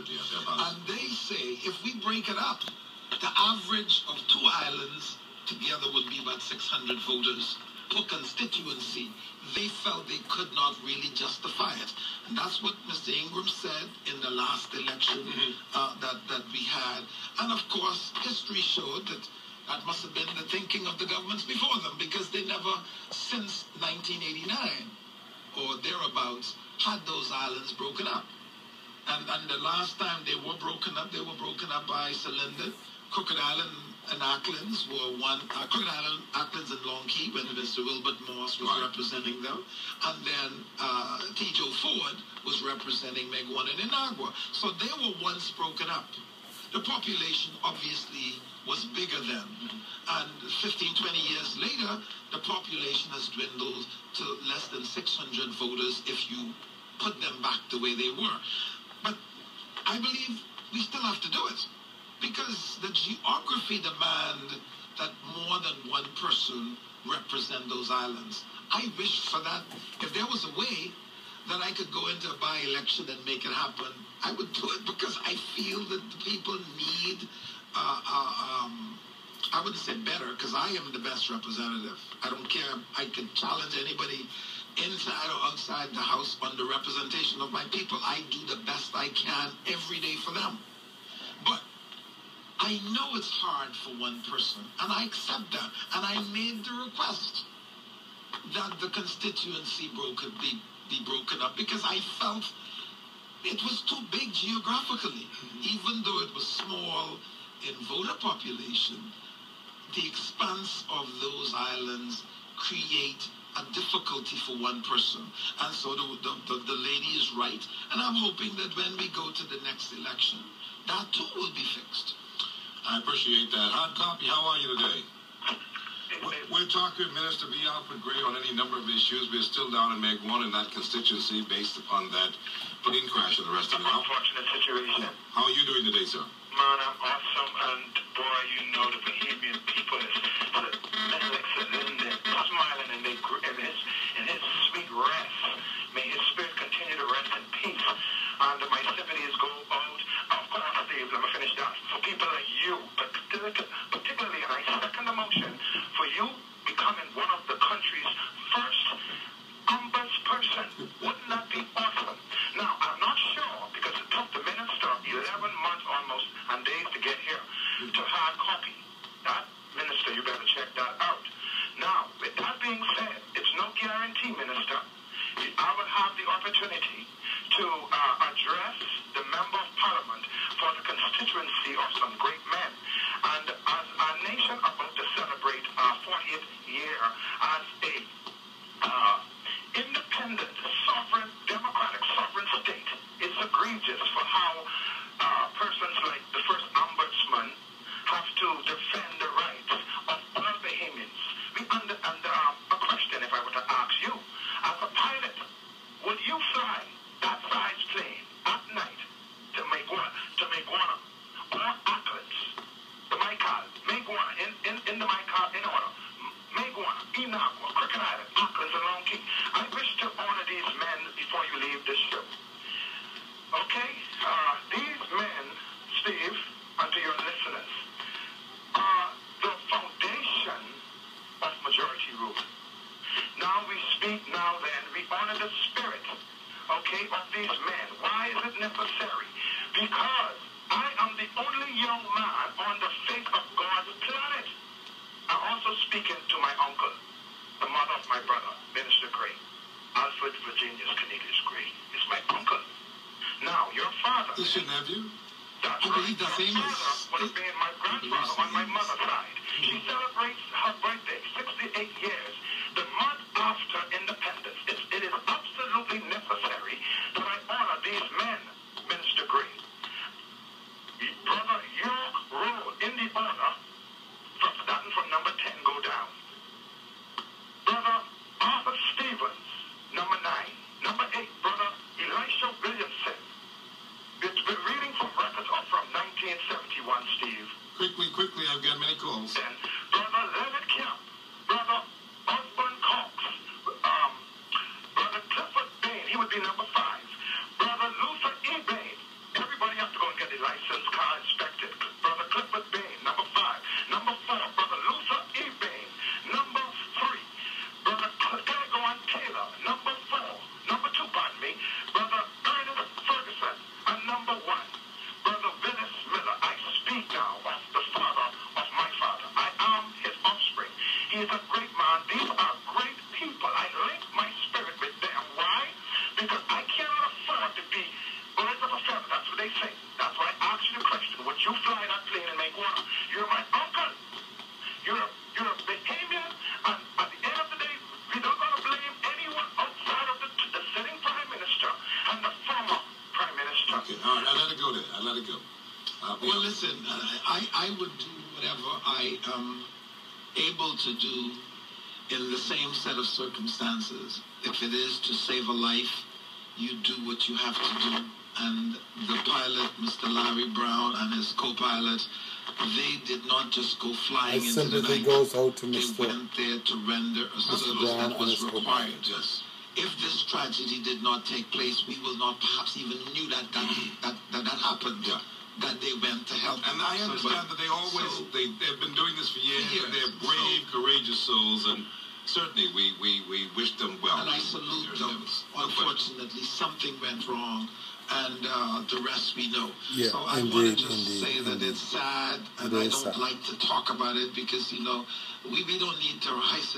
And they say if we break it up, the average of 2 islands together would be about 600 voters per constituency. They felt they could not really justify it. And that's what Mr. Ingram said in the last election that we had. And of course, history showed that that must have been the thinking of the governments before them, because they never, since 1989 or thereabouts, had those islands broken up. And the last time they were broken up by Salinder. Crooked Island and Acklins were one. Crooked Island, Acklins and Long Key, when Mr. Wilbert Morse was representing them. And then T. Joe Ford was representing Megwan and Inagua. So they were once broken up. The population obviously was bigger then. And 15, 20 years later, the population has dwindled to less than 600 voters if you put them back the way they were. But I believe we still have to do it, because the geography demand that more than one person represent those islands. I wish for that. If there was a way that I could go into a by-election and make it happen, I would do it, because I feel that the people need, I wouldn't say better, because I am the best representative. I don't care. I can challenge anybody inside or outside the House on the representation of my people. I do the best I can every day for them. But I know it's hard for one person, and I accept that. And I made the request that the constituency be broken up, because I felt it was too big geographically. Even though it was small in voter population, the expanse of those islands create a difficulty for one person. And so the lady is right. And I'm hoping that when we go to the next election, that too will be fixed. I appreciate that. Hot Copy, how are you today? We're talking Minister B. Alfred Gray on any number of issues. We're still down in Meg 1 in that constituency based upon that plane crash and the rest of it. Unfortunate situation. How are you doing today, sir? Man, I'm awesome, and boy, you know the Bahamian people is smiling in his sweet rest. May his spirit continue to rest in peace. And my sympathies go out, of course, Steve, let me finish that, for people like you, particularly, and I second the motion, for you becoming one of the country's first ombudsperson. Wouldn't that be awesome? Now, I'm not sure, because it took the minister 11 months almost and days to get here to hard copy. That, minister, you better check that out. Now, with that being said, it's no guarantee, minister. I will have the opportunity to address the member of parliament for the constituency of some great men. And as our nation about to celebrate our 40th year as a independent, sovereign, democratic sovereign state, it's egregious for how persons like the first ombudsman have to defend the rights of all Bahamians. A question, if I were to ask you, as a pilot, would you fly that size plane at night to Megwana or Acklins, the Megwana, in the in order, Megwana, Inagua, Crooked Island, Acklins, and Long Key? I wish to honor these men before you leave this show. Okay? These men, Steve, and to your listeners, are the foundation of majority rule. Now we speak, now then, we honor the spirit, okay, of these men. Why is it necessary? Because I am the only young man on the face of God's planet. I'm also speaking to my uncle, the mother of my brother, Minister Gray. Alfred Virginius Cornelius Gray is my uncle. Now, your father... Is your nephew? That's right. Your father would have been my grandfather on my mother's side. She celebrates her birthday, 68 years, the month after independence. It is absolutely necessary that I honor these men, Minister Gray. Brother York Road, in the order, starting from number 10, go down. Brother Arthur Stevens, number 9. Number 8, Brother Elisha Williamson. We're reading from records from 1971, Steve. Quickly, I've got many calls. Then, Brother Leonard Kemp, Brother Osborne Cox, Brother Clifford Bain, he would be number 5. Brother Luther E. Bain, everybody has to go they say. That's why I asked you the question. Would you fly that plane and make water? You're my uncle. You're a Bahamian, and at the end of the day, we're not going to blame anyone outside of the sitting prime minister and the former prime minister. Okay, all right, I let it go there. I let it go. Well, listen, I would do whatever I am able to do in the same set of circumstances. If it is to save a life, you do what you have to do. And the pilot, Mr. Larry Brown, and his co-pilot, they did not just go flying into the night. Goes out to they Mr. went there to render a service Brown that was and his required. co-pilot. Yes. If this tragedy did not take place, we will not perhaps even knew that happened. Yeah. That they went to help. And I understand that they always, they've been doing this for years, and they're brave, courageous souls, and certainly we wish them well. And I salute them. Unfortunately, something went wrong, and the rest we know. Yeah, so I want to just say that it's sad, and I don't like to talk about it because, we don't need to rise to